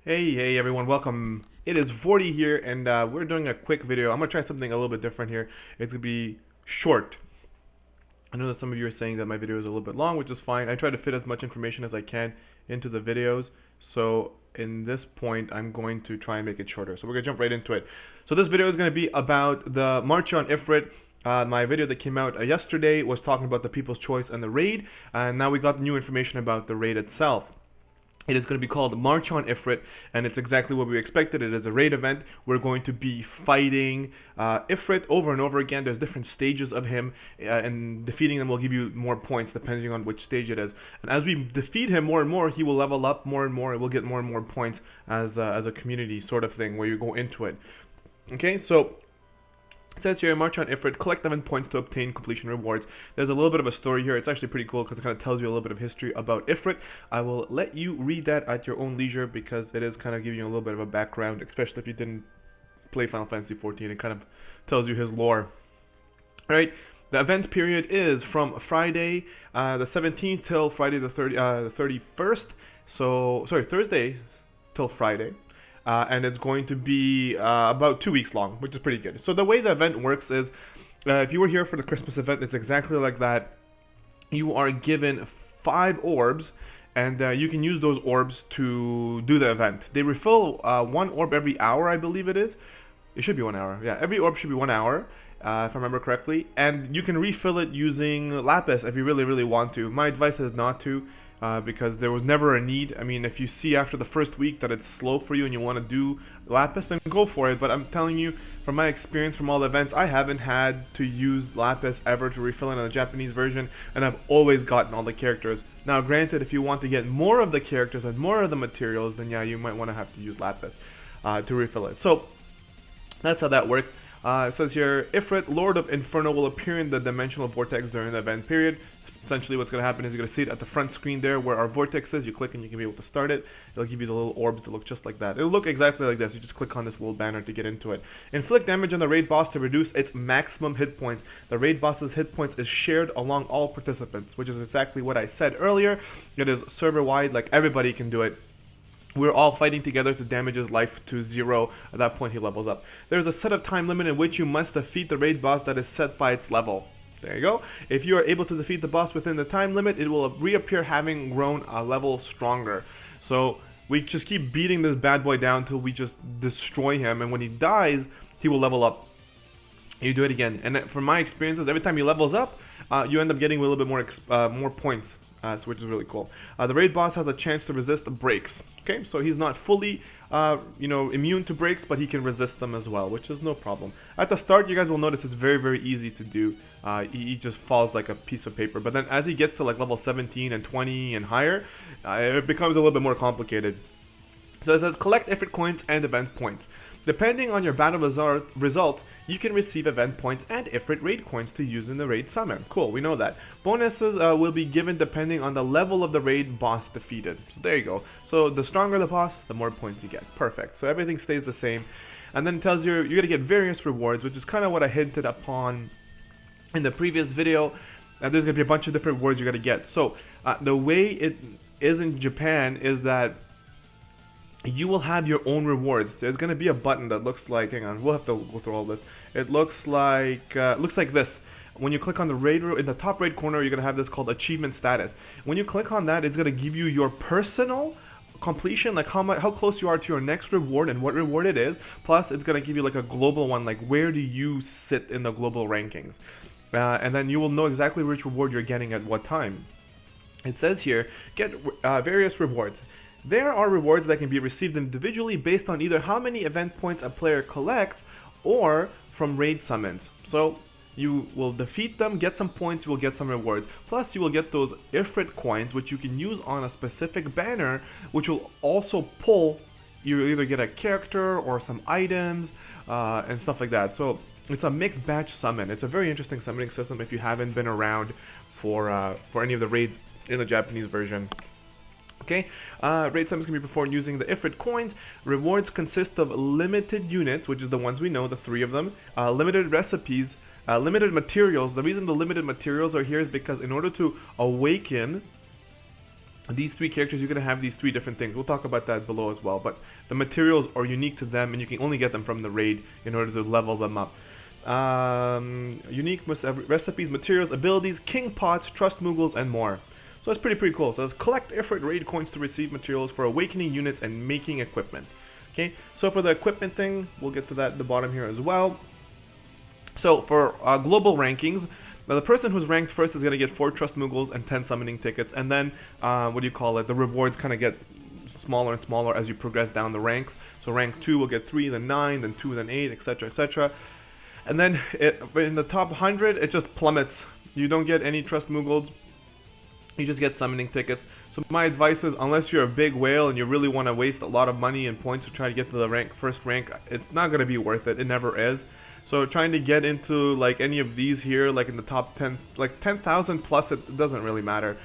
Hey everyone, welcome. It is Vortie here, and we're doing a quick video. I'm gonna try something a little bit different here. It's gonna be short. I know that some of you are saying that my video is a little bit long, which is fine. I try to fit as much information as I can into the videos. So in this point, I'm going to try and make it shorter. So we're gonna jump right into it. So this video is gonna be about the March on Ifrit. My video that came out yesterday was talking about the People's Choice and the raid, and now we got new information about the raid itself. It is going to be called March on Ifrit, and it's exactly what we expected. It is a raid event. We're going to be fighting Ifrit over and over again. There's different stages of him, and defeating them will give you more points depending on which stage it is. And as we defeat him more and more, he will level up more and more. It will get more and more points as a community sort of thing where you go into it. Okay, so it says here, March on Ifrit, collect 11 points to obtain completion rewards. There's a little bit of a story here. It's actually pretty cool because it kind of tells you a little bit of history about Ifrit. I will let you read that at your own leisure because it is kind of giving you a little bit of a background, especially if you didn't play Final Fantasy XIV. It kind of tells you his lore. Alright, the event period is from Friday the 17th till Friday the 31st. So, sorry, Thursday till Friday. And it's going to be about 2 weeks long, which is pretty good. So the way the event works is, if you were here for the Christmas event, it's exactly like that. You are given 5 orbs, and you can use those orbs to do the event. They refill 1 orb every hour, I believe it is. It should be 1 hour. Yeah, every orb should be 1 hour, if I remember correctly. And you can refill it using lapis if you really, really want to. My advice is not to. Because there was never a need. I mean, if you see after the first week that it's slow for you and you want to do lapis, then go for it. But I'm telling you, from my experience from all the events, I haven't had to use lapis ever to refill it on the Japanese version, and I've always gotten all the characters. Now, granted, if you want to get more of the characters and more of the materials, then yeah, you might want to have to use lapis to refill it. So that's how that works. It says here, Ifrit, Lord of Inferno, will appear in the dimensional vortex during the event period. Essentially what's going to happen is you're going to see it at the front screen there where our vortex is. You click and you can be able to start it. It'll give you the little orbs that look just like that. It'll look exactly like this. You just click on this little banner to get into it. Inflict damage on the raid boss to reduce its maximum hit points. The raid boss's hit points is shared along all participants, which is exactly what I said earlier. It is server-wide, like everybody can do it. We're all fighting together to damage his life to 0. At that point, he levels up. There's a set of time limit in which you must defeat the raid boss that is set by its level. There you go. If you are able to defeat the boss within the time limit, it will reappear having grown a level stronger. So we just keep beating this bad boy down until we just destroy him, and when he dies, he will level up. You do it again, and from my experiences, every time he levels up, you end up getting a little bit more points. Which is really cool. The raid boss has a chance to resist breaks. Okay, so he's not fully, immune to breaks, but he can resist them as well, which is no problem. At the start, you guys will notice it's very, very easy to do. He just falls like a piece of paper. But then as he gets to like level 17 and 20 and higher, it becomes a little bit more complicated. So it says collect Ifrit coins and event points. Depending on your battle result, you can receive event points and Ifrit raid coins to use in the raid summon. Cool, we know that. Bonuses will be given depending on the level of the raid boss defeated. So there you go. So the stronger the boss, the more points you get. Perfect. So everything stays the same. And then it tells you you're going to get various rewards, which is kind of what I hinted upon in the previous video. There's going to be a bunch of different rewards you're going to get. So the way it is in Japan is that you will have your own rewards. There's going to be a button that looks like, hang on, we'll have to go through all this. It looks like this. When you click on the raid, in the top right corner, you're going to have this called achievement status. When you click on that, it's going to give you your personal completion, like how close you are to your next reward and what reward it is. Plus, it's going to give you like a global one, like where do you sit in the global rankings. And then you will know exactly which reward you're getting at what time. It says here, get various rewards. There are rewards that can be received individually based on either how many event points a player collects or from raid summons. So you will defeat them, get some points, you will get some rewards. Plus you will get those Ifrit coins, which you can use on a specific banner, which will also pull, you either get a character or some items and stuff like that. So it's a mixed batch summon. It's a very interesting summoning system if you haven't been around for any of the raids in the Japanese version. Okay, raid summons can be performed using the Ifrit coins. Rewards consist of limited units, which is the ones we know, the 3 of them, limited recipes, limited materials. The reason the limited materials are here is because in order to awaken these 3 characters, you're going to have these 3 different things. We'll talk about that below as well. But the materials are unique to them, and you can only get them from the raid in order to level them up. Unique recipes, materials, abilities, king pots, trust moogles, and more. So that's pretty cool. So let's collect Ifrit raid coins to receive materials for awakening units and making equipment. Okay, so for the equipment thing, we'll get to that at the bottom here as well. So for global rankings, now the person who's ranked first is going to get 4 trust moogles and 10 summoning tickets, and then the rewards kind of get smaller and smaller as you progress down the ranks. So rank 2 will get 3, then 9, then 2, then 8, etc, etc. And then in the top 100, it just plummets. You don't get any trust moogles. You just get summoning tickets. So my advice is, unless you're a big whale and you really want to waste a lot of money and points to try to get to the first rank, it's not going to be worth it. It never is. So trying to get into like any of these here, like in the top 10, like 10,000 plus, it doesn't really matter.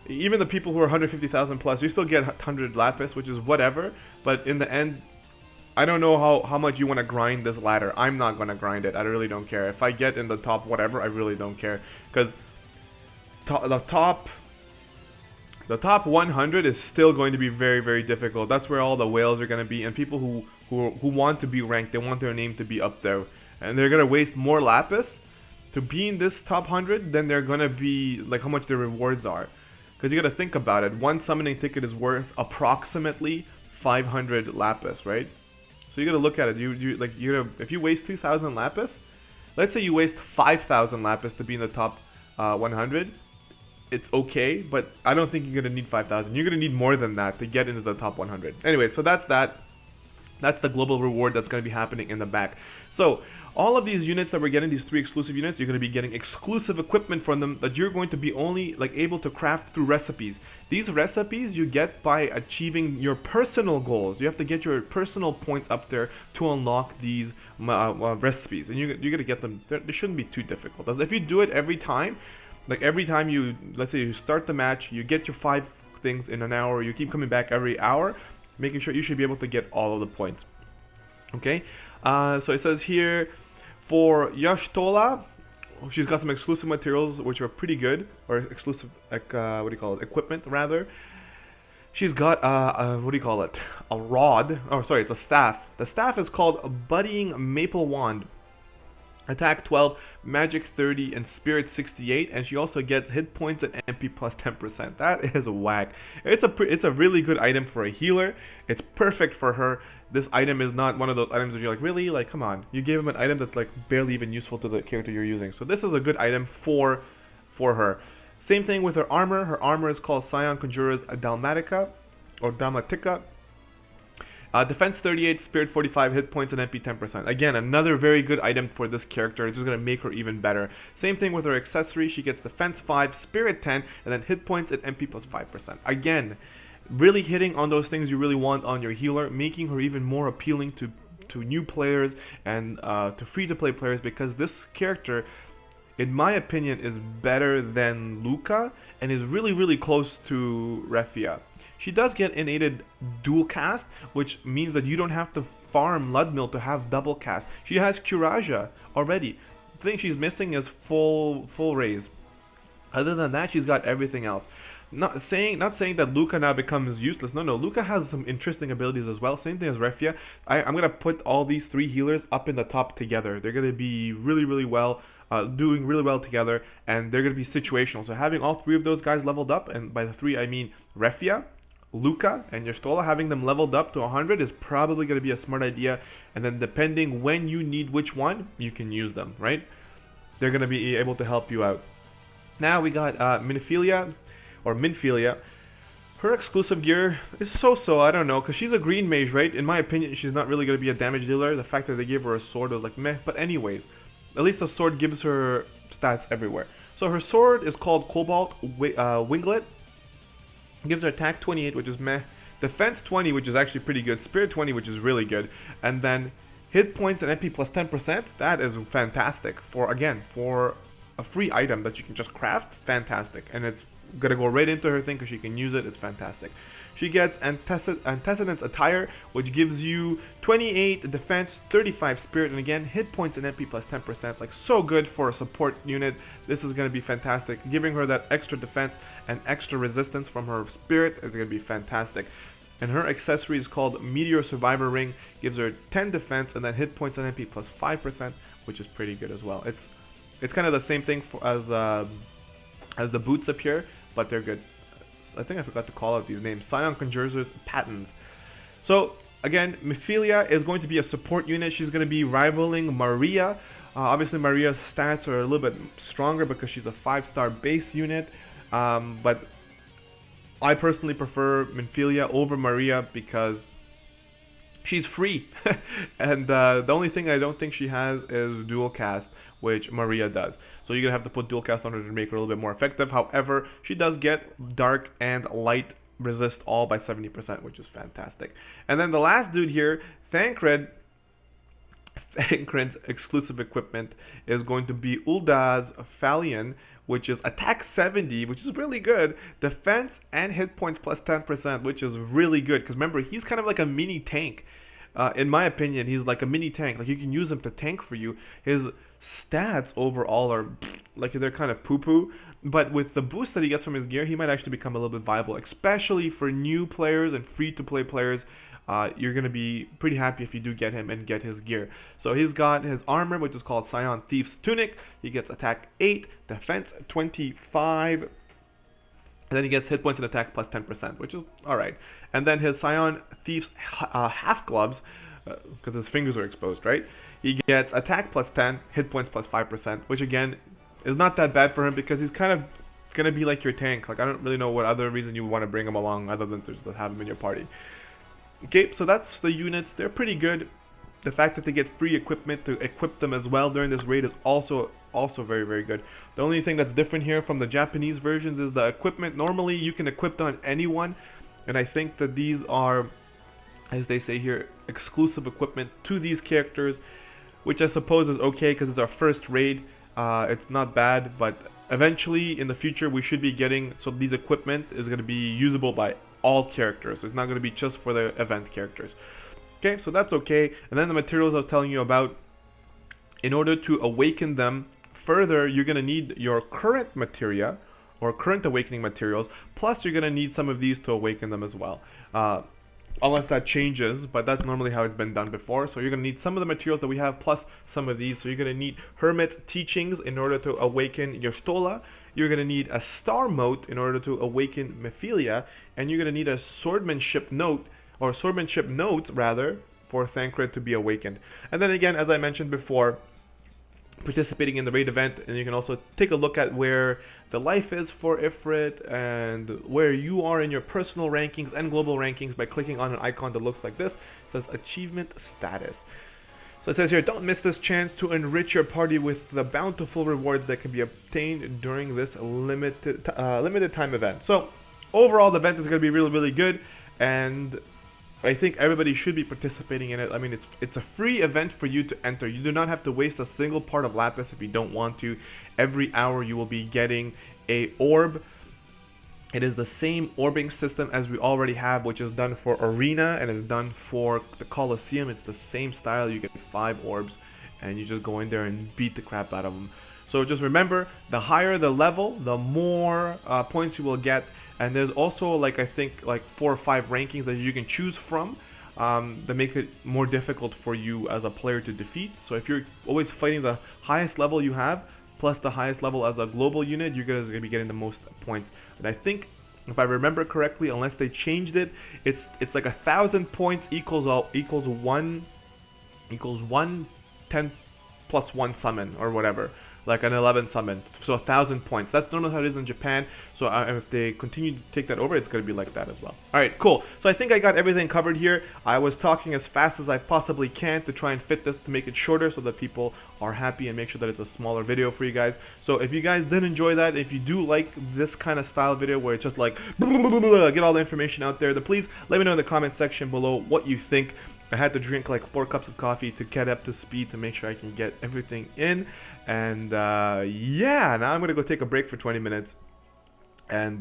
Even the people who are 150,000 plus, you still get 100 lapis, which is whatever. But in the end, I don't know how much you want to grind this ladder. I'm not going to grind it. I really don't care. If I get in the top whatever, I really don't care. Because the top 100 is still going to be very difficult. That's where all the whales are going to be, and people who want to be ranked, they want their name to be up there, and they're going to waste more lapis to be in this top 100 than they're going to be like how much their rewards are. Because you got to think about it. One summoning ticket is worth approximately 500 lapis, right? So you got to look at it. If you waste 2,000 lapis, let's say you waste 5,000 lapis to be in the top 100. It's okay, but I don't think you're going to need 5,000. You're going to need more than that to get into the top 100. Anyway, so that's that. That's the global reward that's going to be happening in the back. So all of these units that we're getting, these 3 exclusive units, you're going to be getting exclusive equipment from them that you're going to be only like able to craft through recipes. These recipes you get by achieving your personal goals. You have to get your personal points up there to unlock these recipes, and you're going to get them. They shouldn't be too difficult. As if you do it every time, like every time you, let's say you start the match, you get your 5 things in an hour, you keep coming back every hour, making sure you should be able to get all of the points. Okay, so it says here, for Yashtola, she's got some exclusive materials which are pretty good, or exclusive, equipment rather. She's got, a rod, oh sorry, it's a staff. The staff is called a Budding Maple Wand. Attack 12, Magic 30, and Spirit 68, and she also gets hit points and MP plus 10%. That is whack. It's a really good item for a healer. It's perfect for her. This item is not one of those items that you're like, really? Like, come on. You gave him an item that's like barely even useful to the character you're using. So this is a good item for her. Same thing with her armor. Her armor is called Scion Conjurer's Dalmatica, or Dalmatica. Defense 38, Spirit 45, hit points and MP 10%. Again, another very good item for this character. It's just going to make her even better. Same thing with her accessory. She gets Defense 5, Spirit 10, and then hit points and MP plus 5%. Again, really hitting on those things you really want on your healer, making her even more appealing to new players and to free-to-play players, because this character, in my opinion, is better than Luca and is really close to Refia. She does get innated dual cast, which means that you don't have to farm Ludmill to have double cast. She has Curaja already. The thing she's missing is full raise. Other than that, she's got everything else. Not saying that Luca now becomes useless. No, Luca has some interesting abilities as well. Same thing as Refia. I'm gonna put all these 3 healers up in the top together. They're gonna be really well, doing really well together, and they're gonna be situational. So having all 3 of those guys leveled up, and by the 3 I mean Refia, Luca, and Yashtola, having them leveled up to 100 is probably going to be a smart idea. And then depending when you need which one, you can use them, right? They're going to be able to help you out. Now we got Minfilia. Her exclusive gear is so-so, I don't know, because she's a green mage, right? In my opinion, she's not really going to be a damage dealer. The fact that they gave her a sword was like meh, but anyways, at least the sword gives her stats everywhere. So her sword is called Cobalt Winglet. Gives her attack 28, which is meh, defense 20, which is actually pretty good, spirit 20, which is really good, and then hit points and MP plus 10%. That is fantastic for a free item that you can just craft. Fantastic, and it's gonna go right into her thing because she can use it. It's fantastic. She gets Antecedent's Attire, which gives you 28 defense, 35 spirit, and again, hit points and MP plus 10%. Like, so good for a support unit. This is going to be fantastic. Giving her that extra defense and extra resistance from her spirit is going to be fantastic. And her accessory is called Meteor Survivor Ring. Gives her 10 defense and then hit points and MP plus 5%, which is pretty good as well. It's kind of the same thing as the boots up here, but they're good. I think I forgot to call out these names. Scion Conjurer's Patents. So again, Mephilia is going to be a support unit. She's going to be rivaling Maria. Obviously, Maria's stats are a little bit stronger because she's a 5-star base unit. But I personally prefer Mephilia over Maria because she's free. And the only thing I don't think she has is dual cast, which Maria does. So you're going to have to put dual cast on her to make her a little bit more effective. However, she does get dark and light resist all by 70%, which is fantastic. And then the last dude here, Thancred's exclusive equipment is going to be Ulda's Fallion, which is attack 70, which is really good, defense and hit points plus 10%, which is really good, because remember, he's kind of like a mini tank. In my opinion, he's like a mini tank. Like, you can use him to tank for you. His stats overall are like, they're kind of poo-poo, but with the boost that he gets from his gear, he might actually become a little bit viable, especially for new players and free-to-play players. You're going to be pretty happy if you do get him and get his gear. So he's got his armor, which is called Scion Thief's Tunic. He gets attack 8, defense 25, and then he gets hit points and attack plus 10%, which is alright. And then his Scion Thief's half gloves, because his fingers are exposed, right? He gets attack plus 10, hit points plus 5%, which again is not that bad for him because he's kind of going to be like your tank. Like, I don't really know what other reason you would want to bring him along other than to just have him in your party. Okay, so that's the units. They're pretty good. The fact that they get free equipment to equip them as well during this raid is also very, very good. The only thing that's different here from the Japanese versions is the equipment. Normally, you can equip on anyone, and I think that these are, as they say here, exclusive equipment to these characters, which I suppose is okay because it's our first raid. It's not bad, but eventually in the future we should be getting, so these equipment is going to be usable by all characters. It's not going to be just for the event characters. Okay, so that's okay. And then the materials I was telling you about, in order to awaken them further, you're going to need your current materia or current awakening materials, plus you're going to need some of these to awaken them as well. Unless that changes, but that's normally how it's been done before. So you're going to need some of the materials that we have, plus some of these. So you're going to need Hermit's Teachings in order to awaken your Stola. You're going to need a Star Mote in order to awaken Mephilia. And you're going to need a Swordmanship Note, or Swordmanship Notes, rather, for Thancred to be awakened. And then again, as I mentioned before, participating in the raid event, and you can also take a look at where the life is for Ifrit and where you are in your personal rankings and global rankings by clicking on an icon that looks like this. It says achievement status. So it says here, don't miss this chance to enrich your party with the bountiful rewards that can be obtained during this limited time event. So overall, the event is going to be really, really good, and I think everybody should be participating in it. I mean, it's a free event for you to enter. You do not have to waste a single part of Lapis if you don't want to. Every hour you will be getting a orb. It is the same orbing system as we already have, which is done for Arena and is done for the Colosseum. It's the same style. You get 5 orbs and you just go in there and beat the crap out of them. So just remember, the higher the level, the more points you will get. And there's also, like, I think, like 4 or 5 rankings that you can choose from that make it more difficult for you as a player to defeat. So if you're always fighting the highest level you have, plus the highest level as a global unit, you're going to be getting the most points. And I think, if I remember correctly, unless they changed it, it's like 1,000 points equals 1 10 plus 1 summon or whatever. Like an 11 summon, so 1,000 points. That's normally how it is in Japan. So if they continue to take that over, it's going to be like that as well. All right, cool. So I think I got everything covered here. I was talking as fast as I possibly can to try and fit this to make it shorter so that people are happy and make sure that it's a smaller video for you guys. So if you guys did enjoy that, if you do like this kind of style video where it's just like get all the information out there, then please let me know in the comment section below what you think. I had to drink like 4 cups of coffee to get up to speed to make sure I can get everything in. And yeah, now I'm going to go take a break for 20 minutes and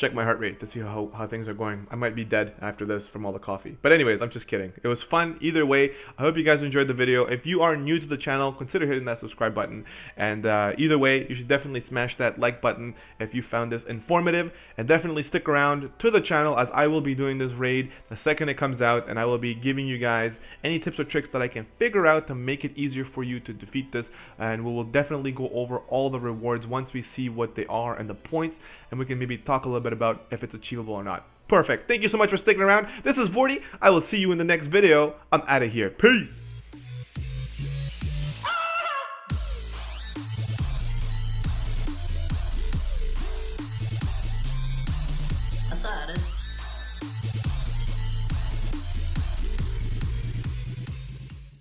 check my heart rate to see how things are going. I might be dead after this from all the coffee. But anyways, I'm just kidding. It was fun either way. I hope you guys enjoyed the video. If you are new to the channel, consider hitting that subscribe button. And either way, you should definitely smash that like button if you found this informative. And definitely stick around to the channel, as I will be doing this raid the second it comes out. And I will be giving you guys any tips or tricks that I can figure out to make it easier for you to defeat this. And we will definitely go over all the rewards once we see what they are and the points. And we can maybe talk a little bit about if it's achievable or not. Perfect. Thank you so much for sticking around. This is Vortie. I will see you in the next video. I'm out of here. Peace. I saw it.